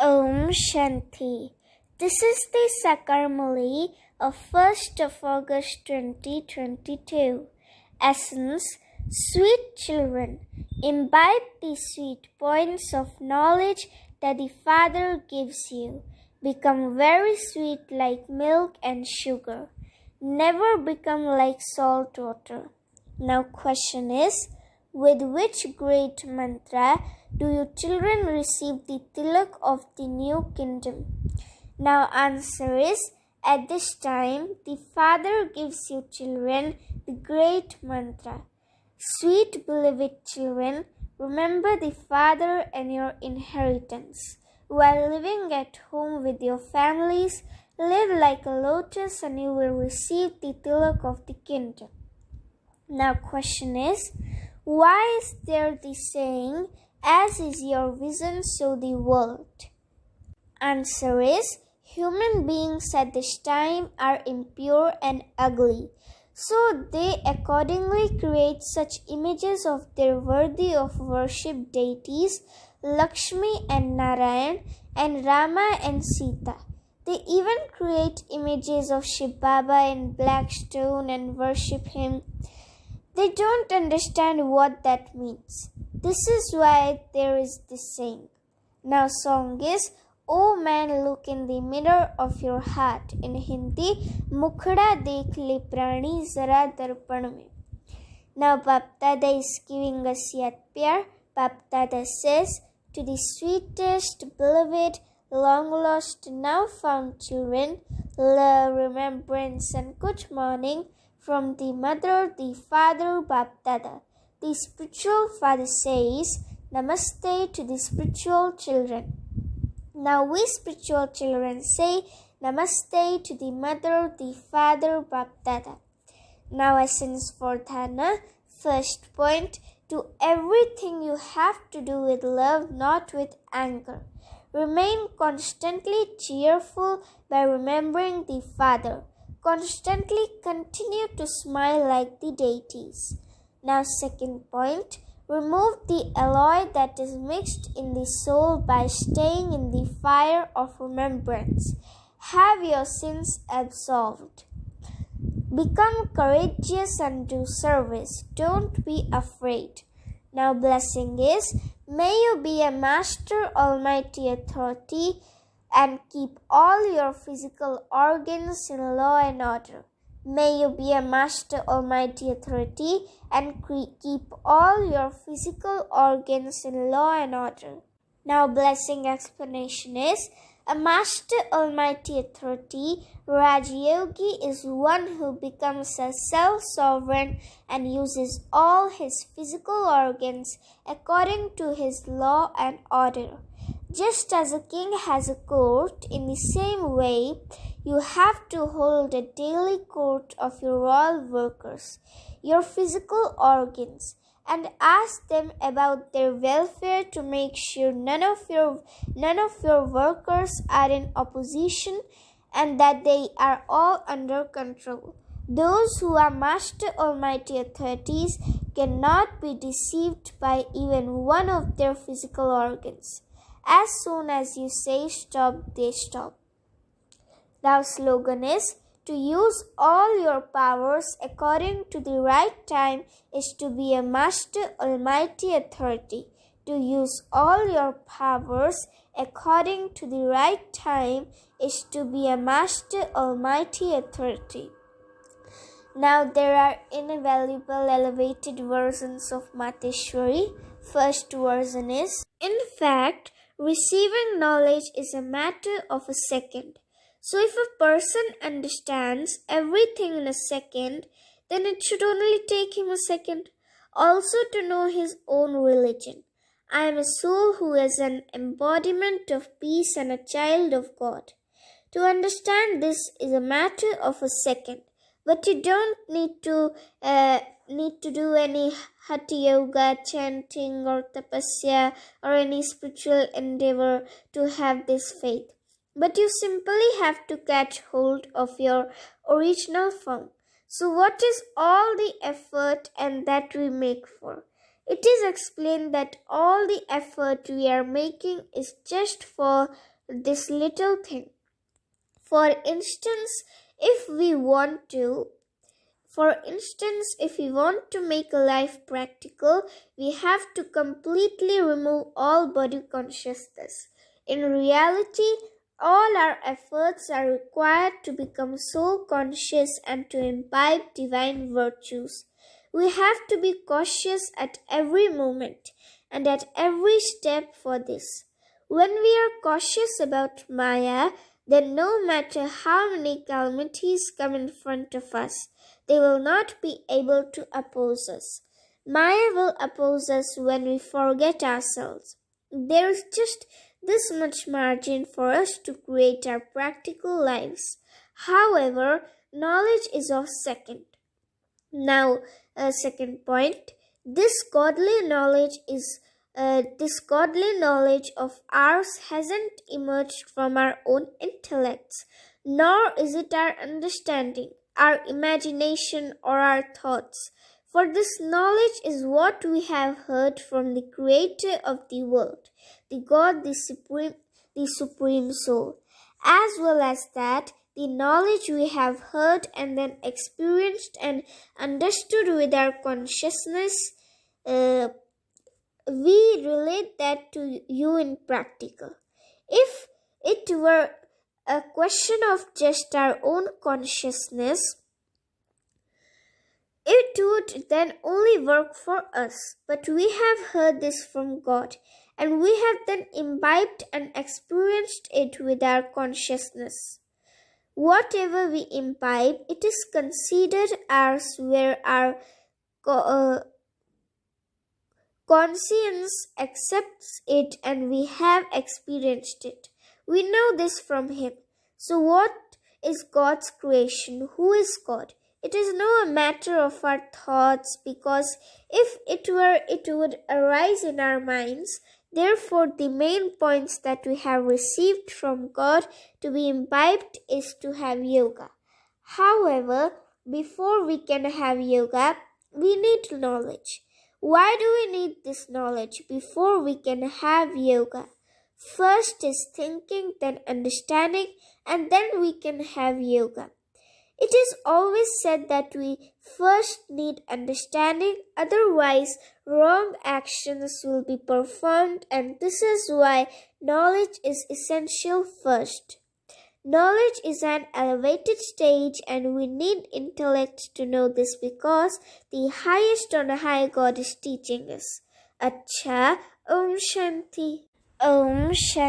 Om Shanti. This is the Sakar Murli of 1st of August 2022. Essence: sweet children, imbibe the sweet points of knowledge that the Father gives you. Become very sweet like milk and sugar. Never become like salt water. Now question is, with which great mantra do you children receive the tilak of the new kingdom? Now answer is, at this time the Father gives you children the great mantra. Sweet beloved children, remember the Father and your inheritance. While living at home with your families, live like a lotus and you will receive the tilak of the kingdom. Now question is, why is there the saying, as is your vision, so the world? Answer is, human beings at this time are impure and ugly. So they accordingly create such images of their worthy of worship deities, Lakshmi and Narayan, and Rama and Sita. They even create images of Shiv Baba in black stone and worship him. They don't understand what that means. This is why there is this saying. Now song is, O man, look in the mirror of your heart. In Hindi, Mukhda dekh le prani zara darpan mein. Now Bap Dada is giving us yet pyar. Bap Dada says, to the sweetest, beloved, long lost, now found children, love, remembrance and good morning from the mother, the father, Bap Dada. The spiritual father says, Namaste to the spiritual children. Now we spiritual children say, Namaste to the mother, the father, Bap Dada. Now essence for Dhana. First point, do everything you have to do with love, not with anger. Remain constantly cheerful by remembering the Father. Constantly continue to smile like the deities. Now second point, remove the alloy that is mixed in the soul by staying in the fire of remembrance. Have your sins absolved. Become courageous and do service. Don't be afraid. Now blessing is, may you be a master almighty authority and keep all your physical organs in law and order. May you be a master almighty authority and keep all your physical organs in law and order. Now blessing explanation is, a master almighty authority, Rajayogi, is one who becomes a self-sovereign and uses all his physical organs according to his law and order. Just as a king has a court, in the same way, you have to hold a daily court of your royal workers, your physical organs, and ask them about their welfare to make sure none of your workers are in opposition and that they are all under control. Those who are master almighty authorities cannot be deceived by even one of their physical organs. As soon as you say stop, they stop. Now slogan is, to use all your powers according to the right time is to be a master almighty authority. To use all your powers according to the right time is to be a master almighty authority. Now there are invaluable elevated versions of Mateshwari. First version is, in fact, receiving knowledge is a matter of a second. So if a person understands everything in a second, then it should only take him a second. Also to know his own religion. I am a soul who is an embodiment of peace and a child of God. To understand this is a matter of a second. But you don't need to do any hatha yoga, chanting or tapasya or any spiritual endeavor to have this faith. But you simply have to catch hold of your original form. So what is all the effort and that we make for? It is explained that all the effort we are making is just for this little thing. For instance, if we want to make life practical, we have to completely remove all body consciousness. In reality, all our efforts are required to become soul conscious and to imbibe divine virtues. We have to be cautious at every moment and at every step for this. When we are cautious about Maya, then no matter how many calamities come in front of us, they will not be able to oppose us. Maya will oppose us when we forget ourselves. There is just this much margin for us to create our practical lives. However, knowledge is of second. Now, second point, this godly knowledge of ours hasn't emerged from our own intellects, nor is it our understanding, our imagination, or our thoughts. For this knowledge is what we have heard from the Creator of the world, the God, the Supreme Soul. As well as that, the knowledge we have heard and then experienced and understood with our consciousness, we relate that to you in practical. If it were a question of just our own consciousness, it would then only work for us. But we have heard this from God, and we have then imbibed and experienced it with our consciousness. Whatever we imbibe, it is considered ours where our conscience accepts it and we have experienced it. We know this from Him. So what is God's creation? Who is God? It is no matter of our thoughts, because if it were, it would arise in our minds. Therefore, the main points that we have received from God to be imbibed is to have yoga. However, before we can have yoga, we need knowledge. Why do we need this knowledge before we can have yoga? First is thinking, then understanding, and then we can have yoga. It is always said that we first need understanding, otherwise wrong actions will be performed, and this is why knowledge is essential first. Knowledge is an elevated stage, and we need intellect to know this, because the highest on high God is teaching us. Acha, Om Shanti. Om Shanti.